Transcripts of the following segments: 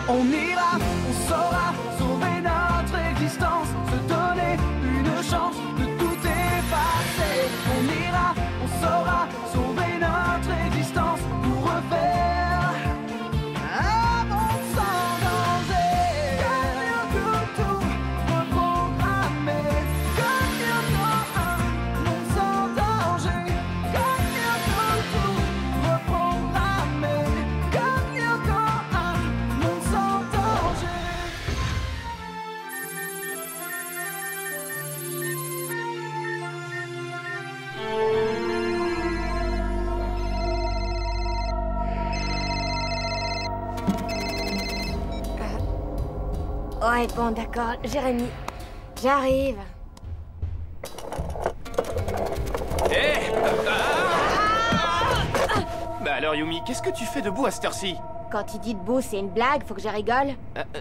On ira, on saura sauver notre existence, se donner une chance de tout effacer. On ira, on saura sauver notre existence pour refaire un monde sans danger. Tout reprogrammer. Un monde sans danger. Tout reprogrammer. Un monde sans danger. Ouais, bon, d'accord. Jérémy, j'arrive. Hé Bah alors Yumi, qu'est-ce que tu fais debout à cette heure-ci? Quand il dit debout, c'est une blague, faut que je rigole.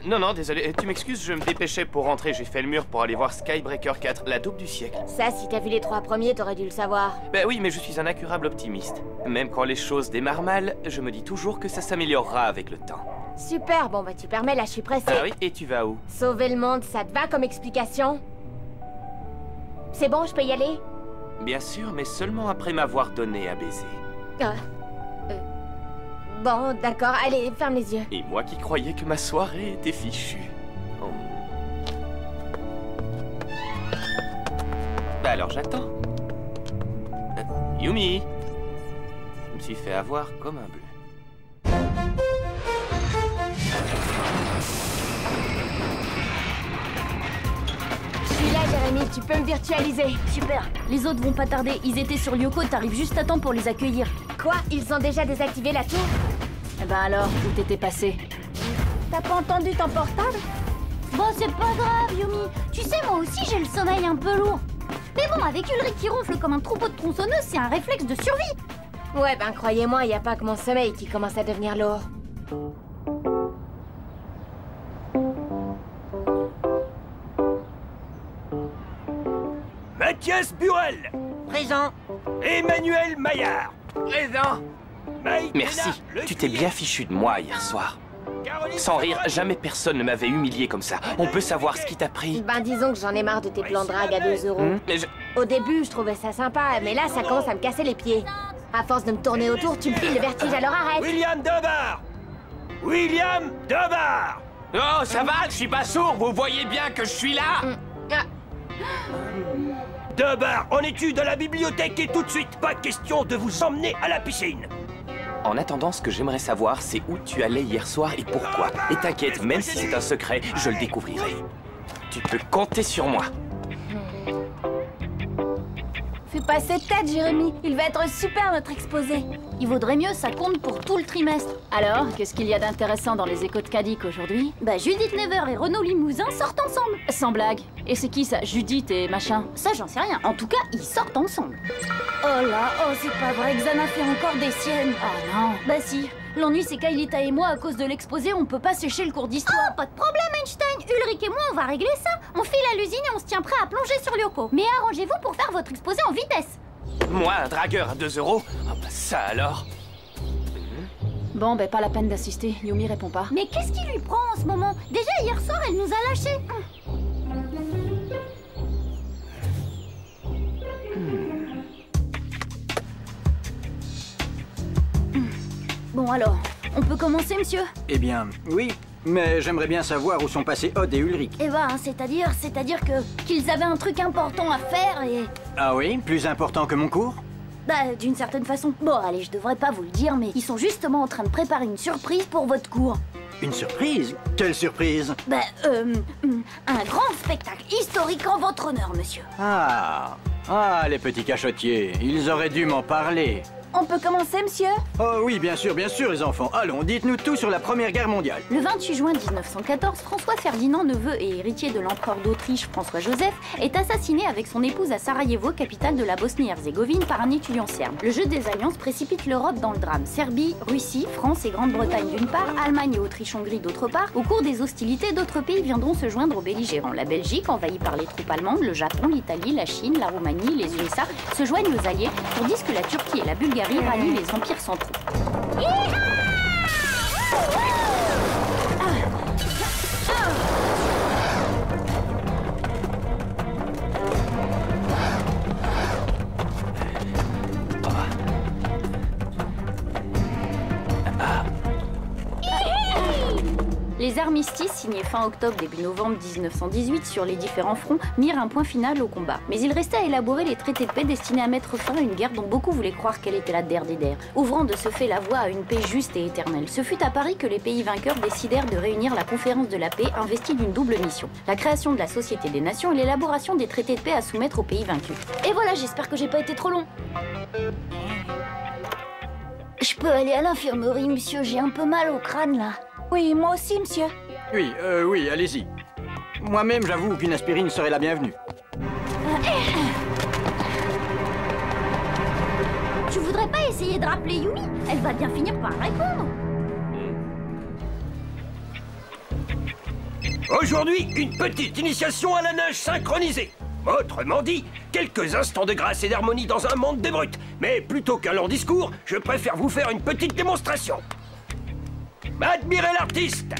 Non, désolé, tu m'excuses, je me dépêchais pour rentrer, j'ai fait le mur pour aller voir Skybreaker 4, la double du siècle. Ça, si t'as vu les 3 premiers, t'aurais dû le savoir. Bah oui, mais je suis un incurable optimiste. Même quand les choses démarrent mal, je me dis toujours que ça s'améliorera avec le temps. Super, bon bah tu permets, là je suis pressée. Ah oui, et tu vas où? Sauver le monde, ça te va comme explication? C'est bon, je peux y aller? Bien sûr, mais seulement après m'avoir donné à baiser. Bon, d'accord, allez, ferme les yeux. Et moi qui croyais que ma soirée était fichue. Oh. Bah alors j'attends. Yumi! Je me suis fait avoir comme un bleu. Je suis là, Jérémy, tu peux me virtualiser. Super. Les autres vont pas tarder. Ils étaient sur Lyoko, t'arrives juste à temps pour les accueillir. Quoi? Ils ont déjà désactivé la tour? Eh ben alors, où t'étais passé? T'as pas entendu ton portable? Bon, c'est pas grave, Yumi. Tu sais, moi aussi, j'ai le sommeil un peu lourd. Mais bon, avec Ulrich qui ronfle comme un troupeau de tronçonneuses, c'est un réflexe de survie. Ouais, ben croyez-moi, y a pas que mon sommeil qui commence à devenir lourd. Mathias Burel. Présent. Emmanuel Maillard. Présent! Mike Merci, Ménard, le tu t'es bien fichu de moi hier soir. Caroline Sans rire, Savoie. jamais personne ne m'avait humilié comme ça. On peut savoir ce qui t'a pris? Ben disons que j'en ai marre de tes plans de drague à 2 €. Mais Au début, je trouvais ça sympa, mais là, ça commence à me casser les pieds. À force de me tourner autour, tu me files le vertige, alors arrête. William Debar. William Debar. Oh, ça va, je suis pas sourd, vous voyez bien que je suis là? Debar, en étude à la bibliothèque et tout de suite. Pas question de vous emmener à la piscine. En attendant, ce que j'aimerais savoir, c'est où tu allais hier soir et pourquoi. Et t'inquiète, même si c'est un secret, je le découvrirai. Tu peux compter sur moi. Fais pas cette tête, Jérémy. Il va être super, notre exposé. Il vaudrait mieux, ça compte pour tout le trimestre. Alors, qu'est-ce qu'il y a d'intéressant dans les échos de Cadic aujourd'hui? Bah, Judith Never et Renaud Limousin sortent ensemble. Sans blague. Et c'est qui ça? Judith et machin? Ça, j'en sais rien. En tout cas, ils sortent ensemble. Oh là, oh c'est pas vrai, Xana fait encore des siennes. Oh non. Bah si. L'ennui, c'est qu'Ailita et moi, à cause de l'exposé, on peut pas sécher le cours d'histoire. Oh, pas de problème, Einstein. Ulrich et moi, on va régler ça. On file à l'usine et on se tient prêt à plonger sur Lyoko. Mais arrangez-vous pour faire votre exposé en vitesse. Moi, un dragueur à 2 €? Ah bah ça alors. Bon, ben pas la peine d'assister. Yumi répond pas. Mais qu'est-ce qui lui prend en ce moment? Déjà, hier soir, elle nous a lâchés. Bon alors, on peut commencer, monsieur? Eh bien, oui. Mais j'aimerais bien savoir où sont passés Odd et Ulrich. Eh ben, c'est-à-dire qu'ils avaient un truc important à faire et... Ah oui? Plus important que mon cours? Bah, d'une certaine façon. Bon, allez, je devrais pas vous le dire, mais ils sont justement en train de préparer une surprise pour votre cours. Une surprise? Quelle surprise? Bah, un grand spectacle historique en votre honneur, monsieur. Ah, les petits cachotiers. Ils auraient dû m'en parler. On peut commencer, monsieur? Oh oui, bien sûr, les enfants. Allons, dites-nous tout sur la Première Guerre mondiale. Le 28 juin 1914, François Ferdinand, neveu et héritier de l'empereur d'Autriche François-Joseph, est assassiné avec son épouse à Sarajevo, capitale de la Bosnie-Herzégovine, par un étudiant serbe. Le jeu des alliances précipite l'Europe dans le drame. Serbie, Russie, France et Grande-Bretagne d'une part, Allemagne et Autriche-Hongrie d'autre part. Au cours des hostilités, d'autres pays viendront se joindre aux belligérants. La Belgique, envahie par les troupes allemandes, le Japon, l'Italie, la Chine, la Roumanie, les USA se joignent aux alliés, tandis que la Turquie et la Bulgarie rallient les empires centraux. Les armistices signés fin octobre début novembre 1918 sur les différents fronts mirent un point final au combat. Mais il restait à élaborer les traités de paix destinés à mettre fin à une guerre dont beaucoup voulaient croire qu'elle était la der des der, ouvrant de ce fait la voie à une paix juste et éternelle. Ce fut à Paris que les pays vainqueurs décidèrent de réunir la conférence de la paix investie d'une double mission, la création de la Société des Nations et l'élaboration des traités de paix à soumettre aux pays vaincus. Et voilà, j'espère que j'ai pas été trop long. Je peux aller à l'infirmerie, monsieur, j'ai un peu mal au crâne, là. Oui, moi aussi, monsieur. Oui, allez-y. Moi-même, j'avoue qu'une aspirine serait la bienvenue. Tu voudrais pas essayer de rappeler Yumi? Elle va bien finir par répondre. Aujourd'hui, une petite initiation à la nage synchronisée. Autrement dit, quelques instants de grâce et d'harmonie dans un monde de brutes. Mais plutôt qu'un long discours, je préfère vous faire une petite démonstration. Admirez l'artiste.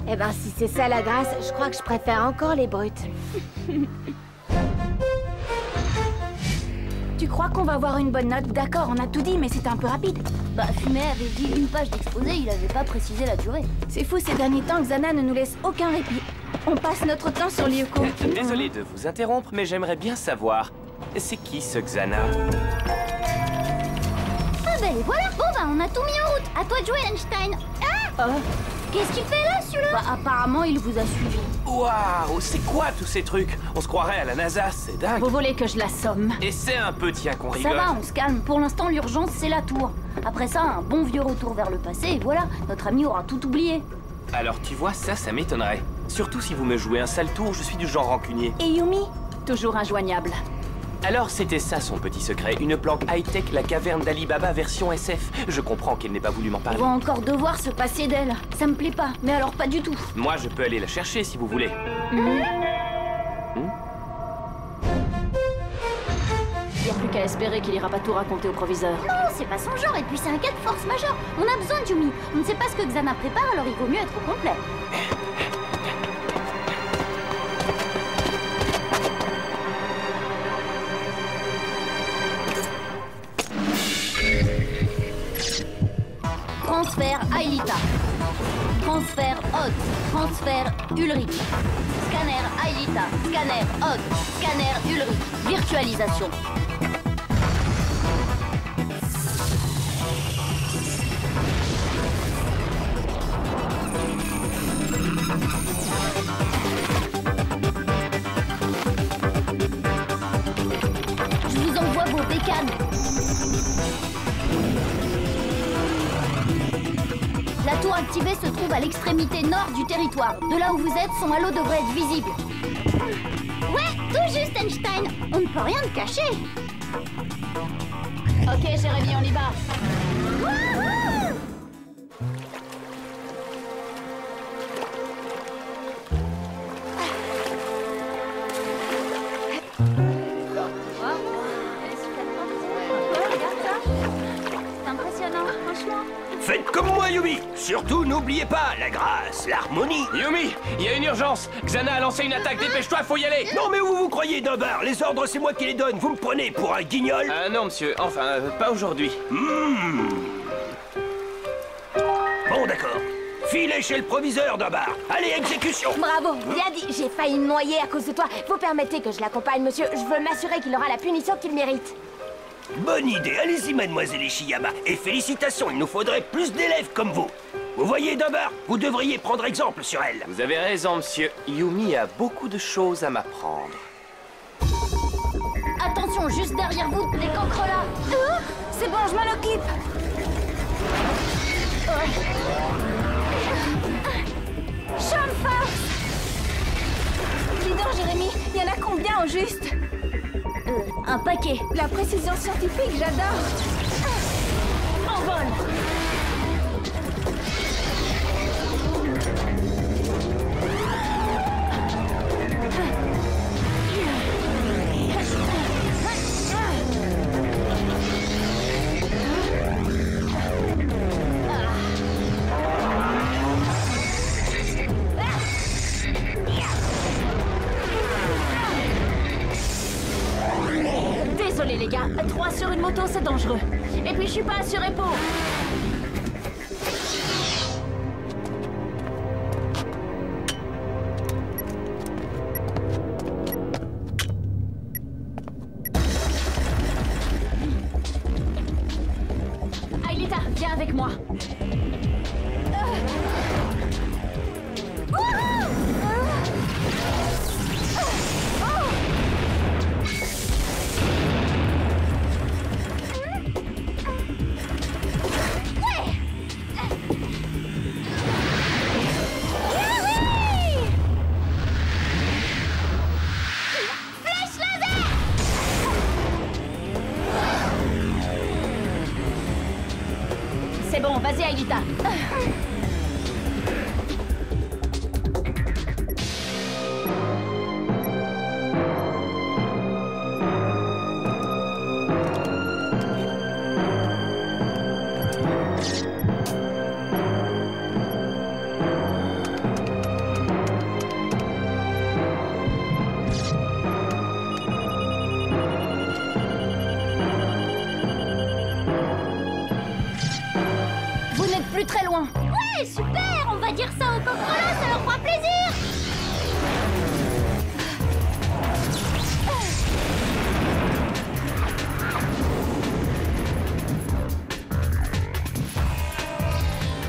Eh ben, si c'est ça la grâce, je crois que je préfère encore les brutes. Tu crois qu'on va avoir une bonne note? D'accord, on a tout dit, mais c'était un peu rapide. Bah, Fumet avait dit une page d'exposé, il avait pas précisé la durée. C'est fou, ces derniers temps, Xana ne nous laisse aucun répit. On passe notre temps sur Lyoko. Désolé de vous interrompre, mais j'aimerais bien savoir, c'est qui ce Xana? Ah ben les voilà. Bon bah on a tout mis en route. À toi de jouer, Einstein. Ah Qu'est-ce qu'il fait là, celui-là? Bah apparemment il vous a suivi. Waouh, c'est quoi tous ces trucs? On se croirait à la NASA, c'est dingue. Vous voulez que je l'assomme? Et c'est un peu, tiens, qu'on rigole. Ça va, on se calme. Pour l'instant l'urgence c'est la tour. Après ça, un bon vieux retour vers le passé et voilà, notre ami aura tout oublié. Alors tu vois, ça m'étonnerait. Surtout si vous me jouez un sale tour, je suis du genre rancunier. Et Yumi? Toujours injoignable. Alors c'était ça son petit secret, une planque high-tech, la caverne d'Ali Baba version SF. Je comprends qu'elle n'ait pas voulu m'en On parler. va encore devoir se passer d'elle. Ça me plaît pas, mais alors pas du tout. Moi je peux aller la chercher si vous voulez. Y a plus qu'à espérer qu'il ira pas tout raconter au proviseur. Non, c'est pas son genre, et puis c'est un cas de force majeure. On a besoin de Yumi. On ne sait pas ce que Xana prépare, alors il vaut mieux être au complet. Transfert Aelita. Transfert Odd. Transfert Ulrich. Scanner Aelita. Scanner Odd. Scanner Ulrich. Virtualisation. Je vous envoie vos bécanes. La tour activée se trouve à l'extrémité nord du territoire. De là où vous êtes, son halo devrait être visible. Ouais, tout juste, Einstein. On ne peut rien te cacher. Ok, Jérémy, on y va. C'est impressionnant, franchement. Faites comme moi, Yumi. Surtout, n'oubliez pas la grâce, l'harmonie. Yumi, il y a une urgence. Xana a lancé une attaque, dépêche-toi, faut y aller. Non, mais où vous croyez, Dunbar? Les ordres, c'est moi qui les donne. Vous me prenez pour un guignol? Non monsieur, enfin, pas aujourd'hui. Bon, d'accord. Filez chez le proviseur, Dunbar. Allez, exécution. Bravo, bien dit. J'ai failli me noyer à cause de toi. Vous permettez que je l'accompagne, monsieur. Je veux m'assurer qu'il aura la punition qu'il mérite. Bonne idée. Allez-y, mademoiselle Ishiyama. Et félicitations, il nous faudrait plus d'élèves comme vous. Vous voyez, Dumber, vous devriez prendre exemple sur elle. Vous avez raison, monsieur. Yumi a beaucoup de choses à m'apprendre. Attention, juste derrière vous, les cancres là. C'est bon, je m'en occupe. Champ force. Dis donc, Jérémy, il y en a combien au juste? Un paquet. La précision scientifique, j'adore. Envol. Désolé les gars, 3 sur une moto c'est dangereux. Et puis je suis pas assuré pour. Aelita, viens avec moi. C'est bon, vas-y Aelita. Vous n'êtes plus très loin. Ouais, super. On va dire ça aux coqs-là, ça leur fera plaisir.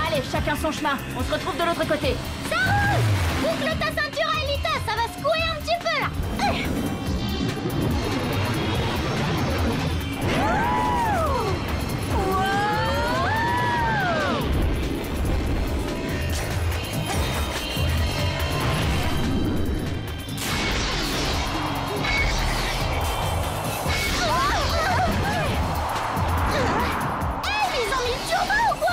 Allez, chacun son chemin. On se retrouve de l'autre côté. Ça roule. Boucle ta ceinture, Aelita. Ça va secouer un petit peu, là. Ils ont mis le turbo ou quoi?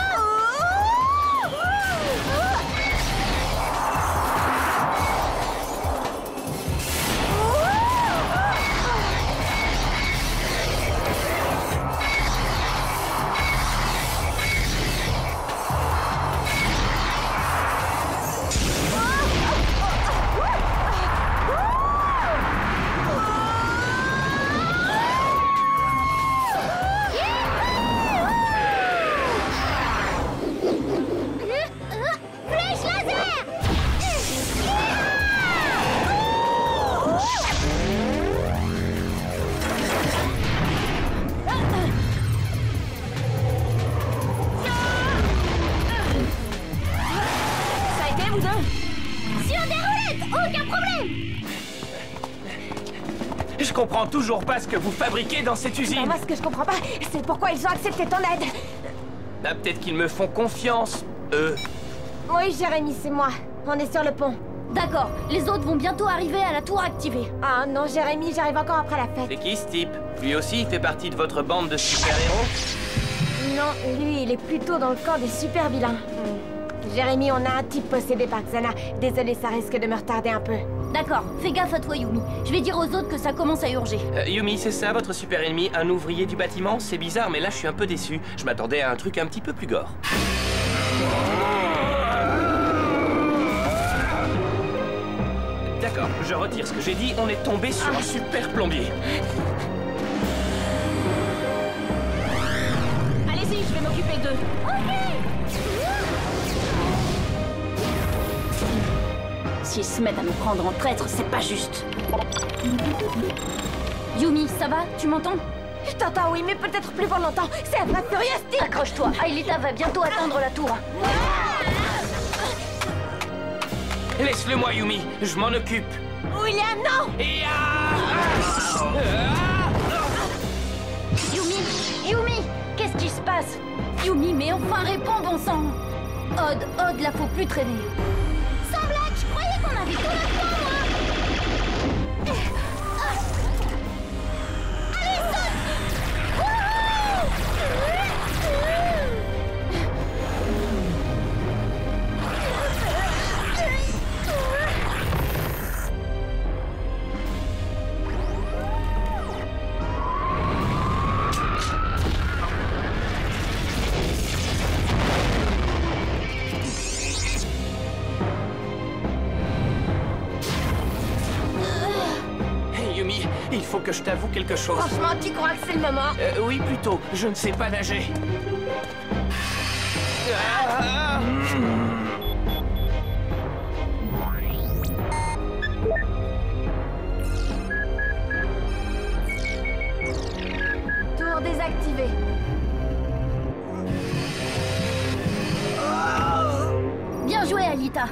Flèche laser! Ça a été, vous deux? Sur des roulettes, aucun problème! Je comprends toujours pas ce que vous fabriquez dans cette Ben, usine. moi, ce que je comprends pas, c'est pourquoi ils ont accepté ton aide. Ah, peut-être qu'ils me font confiance, eux. Oui, Jérémy, c'est moi. On est sur le pont. D'accord, les autres vont bientôt arriver à la tour activée. Ah non, Jérémy, j'arrive encore après la fête. C'est qui ce type? Lui aussi, il fait partie de votre bande de super-héros? Non, lui, il est plutôt dans le camp des super vilains. Jérémy, on a un type possédé par Xana. Désolé, ça risque de me retarder un peu. D'accord, fais gaffe à toi Yumi. Je vais dire aux autres que ça commence à urger. Yumi, c'est ça votre super ennemi? Un ouvrier du bâtiment? C'est bizarre, mais là, je suis un peu déçu. Je m'attendais à un truc un petit peu plus gore. D'accord, je retire ce que j'ai dit. On est tombé sur un super plombier. Allez-y, je vais m'occuper d'eux. S'ils se mettent à nous prendre en traître, c'est pas juste. Yumi, ça va? Tu m'entends? Je t'entends, oui, mais peut-être plus pour longtemps. C'est un vrai furieux style. Accroche-toi, Aelita va bientôt atteindre la tour. Laisse-le-moi, Yumi. Je m'en occupe. William, non! Et Yumi, qu'est-ce qui se passe? Yumi, mais enfin réponds, bon sang! Odd, là faut plus traîner. Sans blague, je croyais qu'on avait tout le temps, moi! Allez, saute! Yumi, il faut que je t'avoue quelque chose. Franchement, tu crois que c'est le moment? Oui, plutôt. Je ne sais pas nager. Tour désactivé. Bien joué, Alita.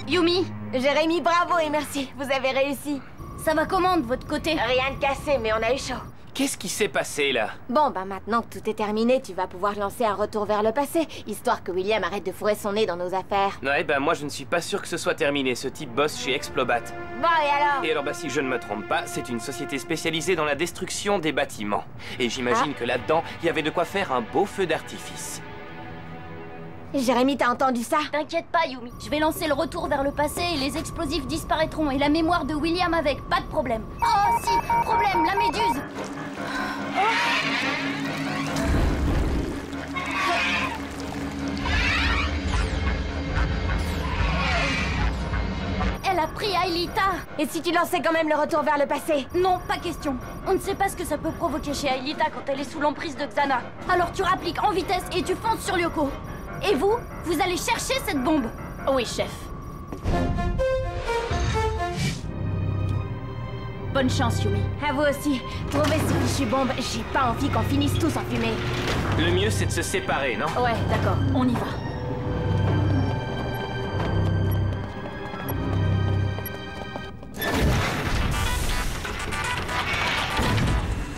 Yumi, Jérémy, bravo et merci. Vous avez réussi. ça va comment de votre côté? Rien de cassé, mais on a eu chaud. Qu'est-ce qui s'est passé, là? Bon, bah maintenant que tout est terminé, tu vas pouvoir lancer un retour vers le passé, histoire que William arrête de fourrer son nez dans nos affaires. Ouais, bah moi je ne suis pas sûr que ce soit terminé. Ce type bosse chez Explobat. Bon, et alors? Et alors, bah si je ne me trompe pas, c'est une société spécialisée dans la destruction des bâtiments. Et j'imagine que là-dedans, il y avait de quoi faire un beau feu d'artifice. Jérémy, t'as entendu ça? T'inquiète pas, Yumi. Je vais lancer le retour vers le passé et les explosifs disparaîtront et la mémoire de William avec, pas de problème. Oh si, problème, la méduse. Elle a pris Aelita. Et si tu lançais quand même le retour vers le passé? Non, pas question. On ne sait pas ce que ça peut provoquer chez Aelita quand elle est sous l'emprise de Xana. Alors tu rappliques en vitesse et tu fonces sur Lyoko. Et vous allez chercher cette bombe. Oui, chef. Bonne chance, Yumi. À vous aussi. Trouvez ces fichues bombes. J'ai pas envie qu'on finisse tous en fumée. Le mieux, c'est de se séparer, non? Ouais, d'accord, on y va.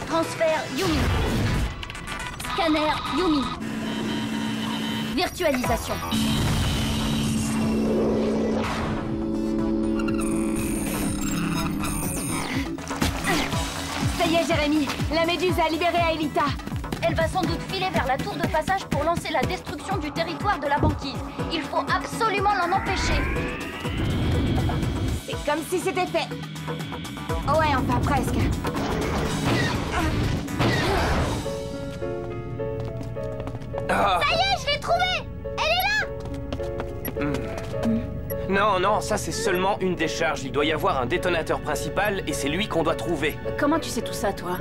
Transfert Yumi. Scanner Yumi. Virtualisation. Ça y est, Jérémy. La méduse a libéré Aelita. Elle va sans doute filer vers la tour de passage pour lancer la destruction du territoire de la banquise. Il faut absolument l'en empêcher. C'est comme si c'était fait. Ouais, enfin presque. Ah. Ça y est, je l'ai trouvée! Elle est là! Non, non, ça c'est seulement une décharge. Il doit y avoir un détonateur principal et c'est lui qu'on doit trouver. Comment tu sais tout ça, toi?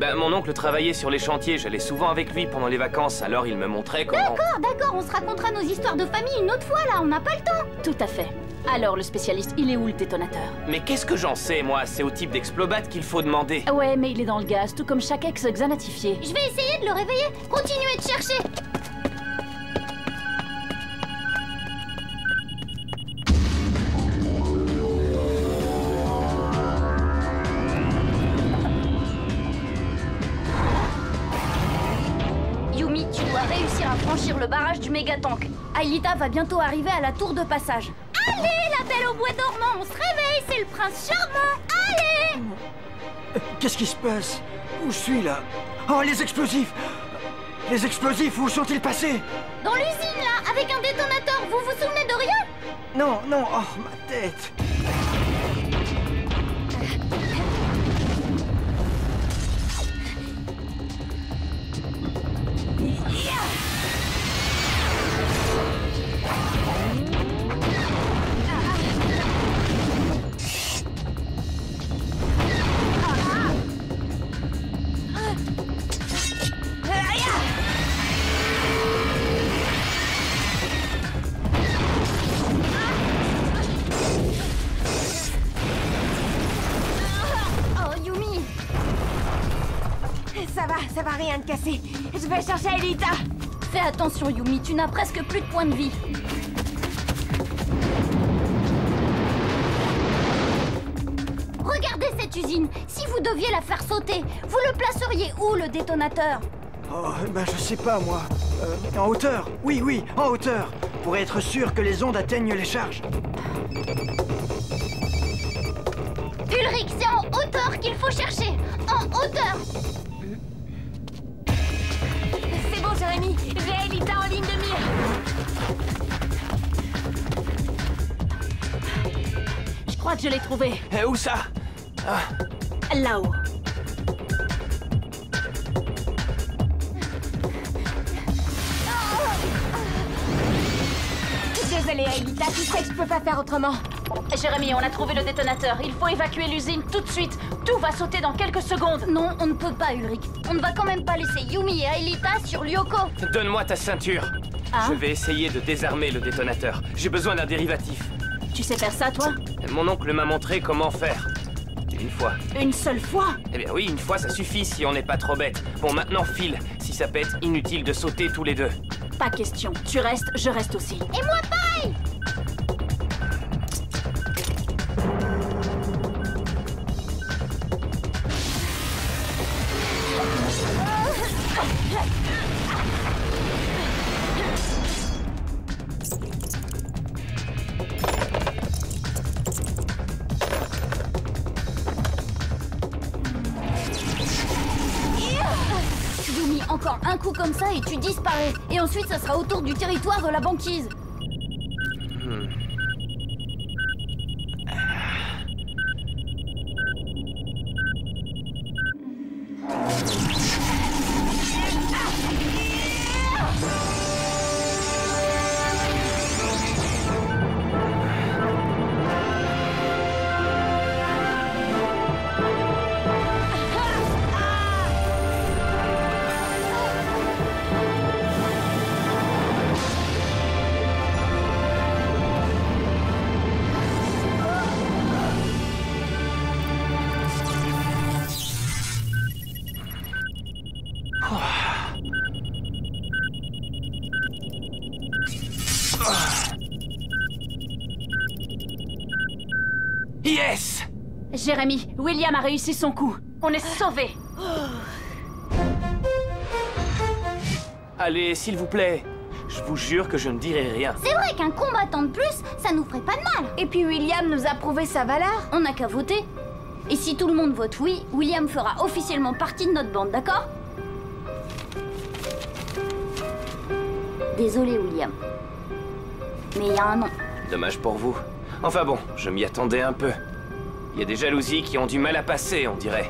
Bah, mon oncle travaillait sur les chantiers, j'allais souvent avec lui pendant les vacances, alors il me montrait comment... D'accord, on se racontera nos histoires de famille une autre fois, là, on n'a pas le temps. Tout à fait. Alors, le spécialiste, il est où, le détonateur? Mais qu'est-ce que j'en sais, moi? C'est au type d'Explobat qu'il faut demander. Ouais, mais il est dans le gaz, tout comme chaque ex-xanatifié. Je vais essayer de le réveiller. Continuez de chercher. Yumi, tu dois réussir à franchir le barrage du méga-tank. Aelita va bientôt arriver à la tour de passage. Allez, la belle au bois dormant, on se réveille, c'est le prince charmant. Allez! Qu'est-ce qui se passe? Où je suis là? Oh, les explosifs! Les explosifs, où sont-ils passés? Dans l'usine, là, avec un détonateur, vous vous souvenez de rien? Non, non, oh, ma tête! Ça va, rien de cassé. Je vais chercher Aelita. Fais attention, Yumi, tu n'as presque plus de points de vie. Regardez cette usine. Si vous deviez la faire sauter, vous le placeriez où, le détonateur? Oh, ben je sais pas, moi. En hauteur. Oui, oui, en hauteur. Pour être sûr que les ondes atteignent les charges. Ulrich, c'est en hauteur qu'il faut chercher. En hauteur. C'est bon, Jérémy. J'ai Elita en ligne de mire. Je crois que je l'ai trouvé. Où ça? Là-haut. Désolée, Elita, tu sais que je peux pas faire autrement. Jérémy, on a trouvé le détonateur. Il faut évacuer l'usine tout de suite. Tout va sauter dans quelques secondes. Non, on ne peut pas, Ulrich. On ne va quand même pas laisser Yumi et Aelita sur Lyoko. Donne-moi ta ceinture. Ah. Je vais essayer de désarmer le détonateur. J'ai besoin d'un dérivatif. Tu sais faire ça, toi? Mon oncle m'a montré comment faire. Une fois. Une seule fois? Eh bien oui, une fois ça suffit si on n'est pas trop bête. Bon, maintenant file. Si ça pète, inutile de sauter tous les deux. Pas question. Tu restes, je reste aussi. Et moi, pareil. Yumi, encore un coup comme ça et tu disparais. Et ensuite, ça sera autour du territoire de la banquise. Yes! Jérémy, William a réussi son coup. On est sauvés. Allez, s'il vous plaît. Je vous jure que je ne dirai rien. C'est vrai qu'un combattant de plus, ça nous ferait pas de mal. Et puis William nous a prouvé sa valeur. On n'a qu'à voter. Et si tout le monde vote oui, William fera officiellement partie de notre bande, d'accord? Désolé, William. Mais il y a un nom. Dommage pour vous. Enfin bon, je m'y attendais un peu. Il y a des jalousies qui ont du mal à passer, on dirait.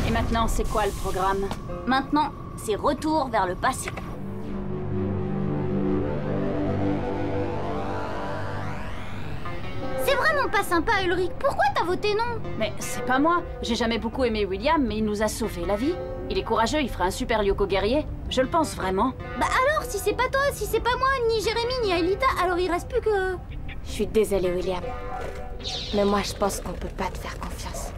Et maintenant, c'est quoi le programme? Maintenant, c'est retour vers le passé. C'est vraiment pas sympa, Ulrich. Pourquoi t'as voté non? Mais c'est pas moi. J'ai jamais beaucoup aimé William, mais il nous a sauvé la vie. Il est courageux, il ferait un super Lyoko guerrier. Je le pense vraiment. Bah alors, si c'est pas toi, si c'est pas moi, ni Jérémy, ni Aelita, alors il reste plus que... Je suis désolée, William. Mais moi, je pense qu'on peut pas te faire confiance.